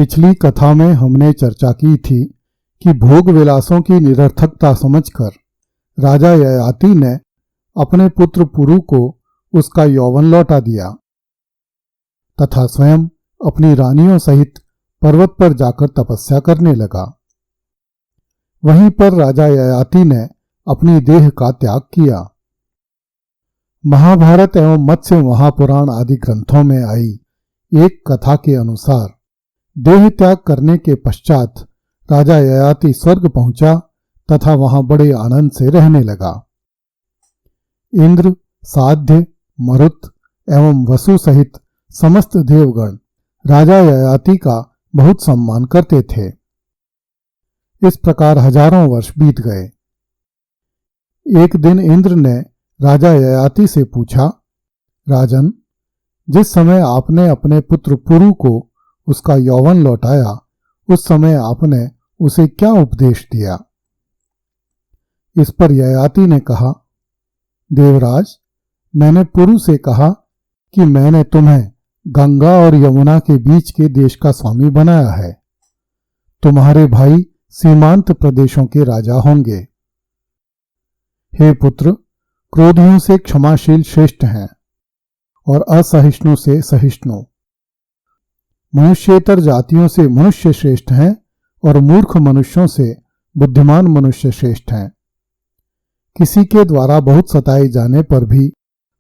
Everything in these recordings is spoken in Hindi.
पिछली कथा में हमने चर्चा की थी कि भोग विलासों की निरर्थकता समझकर राजा ययाति ने अपने पुत्र पुरु को उसका यौवन लौटा दिया तथा स्वयं अपनी रानियों सहित पर्वत पर जाकर तपस्या करने लगा। वहीं पर राजा ययाति ने अपनी देह का त्याग किया। महाभारत एवं मत्स्य महापुराण आदि ग्रंथों में आई एक कथा के अनुसार देह त्याग करने के पश्चात राजा ययाति स्वर्ग पहुंचा तथा वहां बड़े आनंद से रहने लगा। इंद्र, साध्य, मरुत एवं वसु सहित समस्त देवगण राजा ययाति का बहुत सम्मान करते थे। इस प्रकार हजारों वर्ष बीत गए। एक दिन इंद्र ने राजा ययाति से पूछा, राजन, जिस समय आपने अपने पुत्र पुरु को उसका यौवन लौटाया उस समय आपने उसे क्या उपदेश दिया? इस पर ययाति ने कहा, देवराज, मैंने पुरु से कहा कि मैंने तुम्हें गंगा और यमुना के बीच के देश का स्वामी बनाया है। तुम्हारे भाई सीमांत प्रदेशों के राजा होंगे। हे पुत्र, क्रोधियों से क्षमाशील श्रेष्ठ हैं और असहिष्णु से सहिष्णु। मनुष्येतर जातियों से मनुष्य श्रेष्ठ हैं और मूर्ख मनुष्यों से बुद्धिमान मनुष्य श्रेष्ठ हैं। किसी के द्वारा बहुत सताए जाने पर भी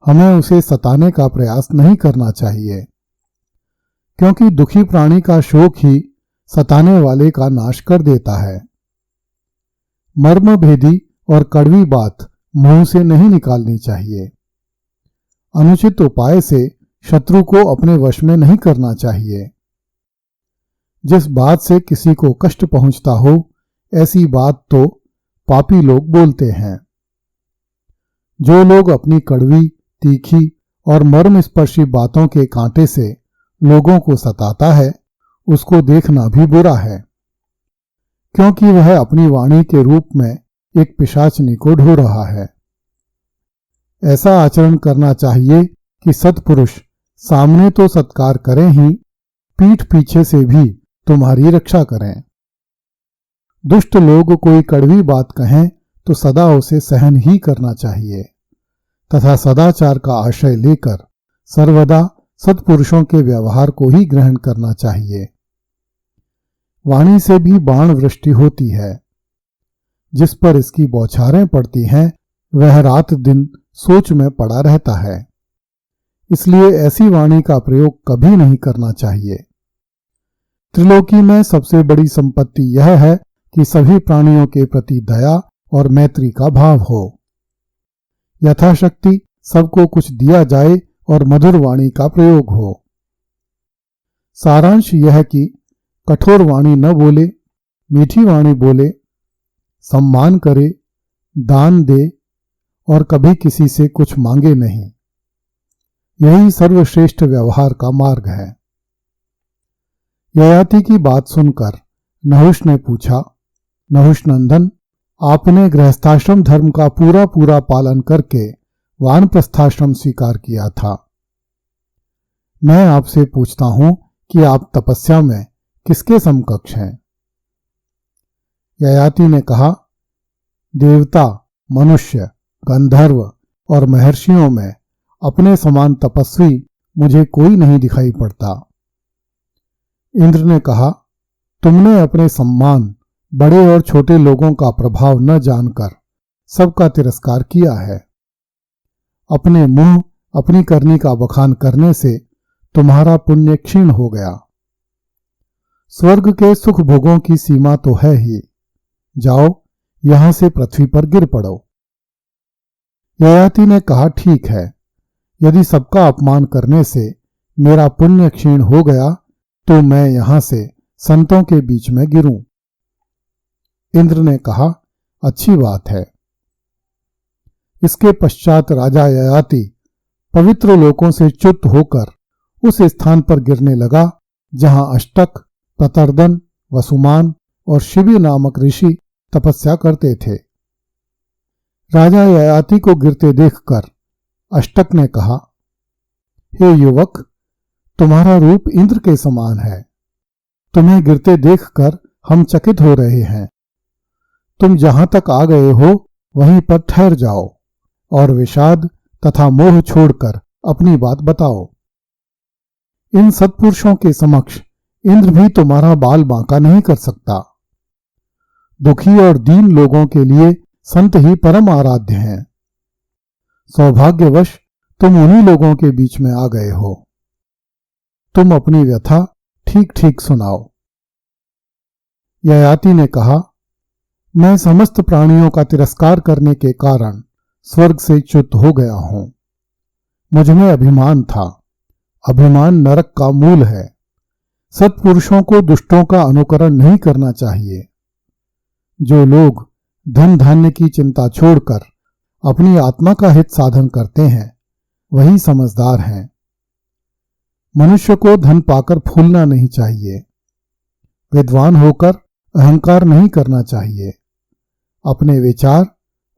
हमें उसे सताने का प्रयास नहीं करना चाहिए, क्योंकि दुखी प्राणी का शोक ही सताने वाले का नाश कर देता है। मर्म भेदी और कड़वी बात मुंह से नहीं निकालनी चाहिए। अनुचित उपाय से शत्रु को अपने वश में नहीं करना चाहिए। जिस बात से किसी को कष्ट पहुंचता हो ऐसी बात तो पापी लोग बोलते हैं। जो लोग अपनी कड़वी, तीखी और मर्मस्पर्शी बातों के कांटे से लोगों को सताता है उसको देखना भी बुरा है, क्योंकि वह अपनी वाणी के रूप में एक पिशाचनी को ढो रहा है। ऐसा आचरण करना चाहिए कि सत्पुरुष सामने तो सत्कार करें ही, पीठ पीछे से भी तुम्हारी रक्षा करें। दुष्ट लोग कोई कड़वी बात कहें तो सदा उसे सहन ही करना चाहिए तथा सदाचार का आश्रय लेकर सर्वदा सत्पुरुषों के व्यवहार को ही ग्रहण करना चाहिए। वाणी से भी बाण वृष्टि होती है। जिस पर इसकी बौछारें पड़ती हैं वह रात दिन सोच में पड़ा रहता है। इसलिए ऐसी वाणी का प्रयोग कभी नहीं करना चाहिए। त्रिलोकी में सबसे बड़ी संपत्ति यह है कि सभी प्राणियों के प्रति दया और मैत्री का भाव हो। यथाशक्ति सबको कुछ दिया जाए और मधुर वाणी का प्रयोग हो। सारांश यह कि कठोर वाणी न बोले, मीठी वाणी बोले, सम्मान करे, दान दे और कभी किसी से कुछ मांगे नहीं। यही सर्वश्रेष्ठ व्यवहार का मार्ग है। ययाति की बात सुनकर नहुष ने पूछा, नहुष नंदन, आपने गृहस्थाश्रम धर्म का पूरा पूरा पालन करके वानप्रस्थाश्रम स्वीकार किया था। मैं आपसे पूछता हूं कि आप तपस्या में किसके समकक्ष हैं? ययाति ने कहा, देवता, मनुष्य, गंधर्व और महर्षियों में अपने समान तपस्वी मुझे कोई नहीं दिखाई पड़ता। इंद्र ने कहा, तुमने अपने सम्मान, बड़े और छोटे लोगों का प्रभाव न जानकर सबका तिरस्कार किया है। अपने मुंह, अपनी करनी का बखान करने से तुम्हारा पुण्य क्षीण हो गया। स्वर्ग के सुख भोगों की सीमा तो है ही। जाओ, यहां से पृथ्वी पर गिर पड़ो। ययाति ने कहा, ठीक है, यदि सबका अपमान करने से मेरा पुण्य क्षीण हो गया तो मैं यहां से संतों के बीच में गिरूं। इंद्र ने कहा, अच्छी बात है। इसके पश्चात राजा ययाति पवित्र लोकों से च्युत होकर उस स्थान पर गिरने लगा जहां अष्टक, प्रतर्दन, वसुमान और शिबी नामक ऋषि तपस्या करते थे। राजा ययाति को गिरते देखकर अष्टक ने कहा, हे युवक, तुम्हारा रूप इंद्र के समान है। तुम्हें गिरते देखकर हम चकित हो रहे हैं। तुम जहां तक आ गए हो वहीं पर ठहर जाओ और विषाद तथा मोह छोड़कर अपनी बात बताओ। इन सत्पुरुषों के समक्ष इंद्र भी तुम्हारा बाल बांका नहीं कर सकता। दुखी और दीन लोगों के लिए संत ही परम आराध्य हैं। सौभाग्यवश तुम उन्हीं लोगों के बीच में आ गए हो। तुम अपनी व्यथा ठीक ठीक सुनाओ। ययाति ने कहा, मैं समस्त प्राणियों का तिरस्कार करने के कारण स्वर्ग से च्युत हो गया हूं। मुझ में अभिमान था। अभिमान नरक का मूल है। सत्पुरुषों को दुष्टों का अनुकरण नहीं करना चाहिए। जो लोग धन धान्य की चिंता छोड़कर अपनी आत्मा का हित साधन करते हैं वही समझदार हैं। मनुष्य को धन पाकर फूलना नहीं चाहिए। विद्वान होकर अहंकार नहीं करना चाहिए। अपने विचार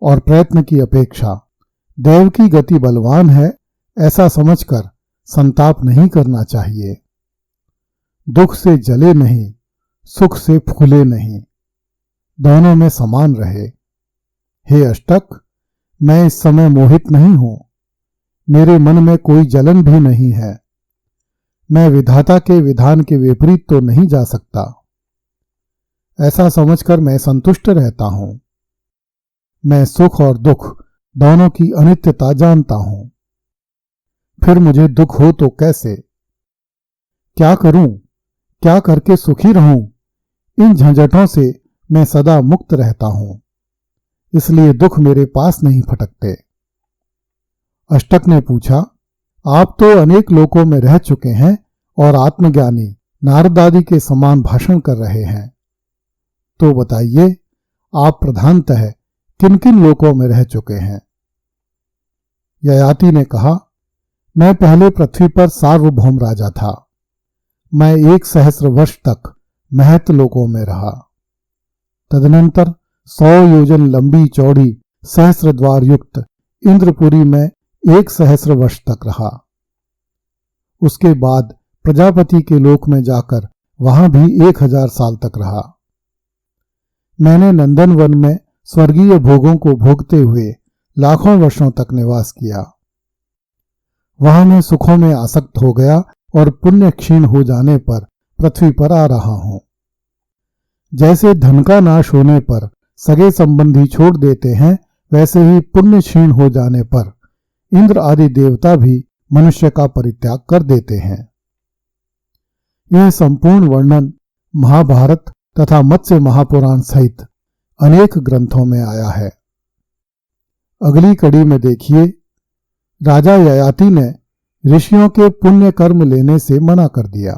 और प्रयत्न की अपेक्षा देव की गति बलवान है ऐसा समझकर संताप नहीं करना चाहिए। दुख से जले नहीं, सुख से फूले नहीं, दोनों में समान रहे। हे अष्टक, मैं इस समय मोहित नहीं हूं। मेरे मन में कोई जलन भी नहीं है। मैं विधाता के विधान के विपरीत तो नहीं जा सकता। ऐसा समझकर मैं संतुष्ट रहता हूं। मैं सुख और दुख दोनों की अनित्यता जानता हूं। फिर मुझे दुख हो तो कैसे? क्या करूं? क्या करके सुखी रहूं? इन झंझटों से मैं सदा मुक्त रहता हूं, इसलिए दुख मेरे पास नहीं फटकते। अष्टक ने पूछा, आप तो अनेक लोकों में रह चुके हैं और आत्मज्ञानी नारद आदि के समान भाषण कर रहे हैं, तो बताइए आप प्रधानतः किन किन लोकों में रह चुके हैं? ययाति ने कहा, मैं पहले पृथ्वी पर सार्वभौम राजा था। मैं 1 सहस्र वर्ष तक महत लोकों में रहा। तदनंतर 100 योजन लंबी चौड़ी सहस्र द्वार युक्त इंद्रपुरी में 1 सहस्र वर्ष तक रहा। उसके बाद प्रजापति के लोक में जाकर वहां भी 1000 साल तक रहा। मैंने नंदनवन में स्वर्गीय भोगों को भोगते हुए लाखों वर्षों तक निवास किया। वहां मैं सुखों में आसक्त हो गया और पुण्य क्षीण हो जाने पर पृथ्वी पर आ रहा हूं। जैसे धन का नाश होने पर सगे संबंधी छोड़ देते हैं, वैसे ही पुण्य क्षीण हो जाने पर इंद्र आदि देवता भी मनुष्य का परित्याग कर देते हैं। यह संपूर्ण वर्णन महाभारत तथा मत्स्य महापुराण सहित अनेक ग्रंथों में आया है। अगली कड़ी में देखिए, राजा ययाति ने ऋषियों के पुण्य कर्म लेने से मना कर दिया।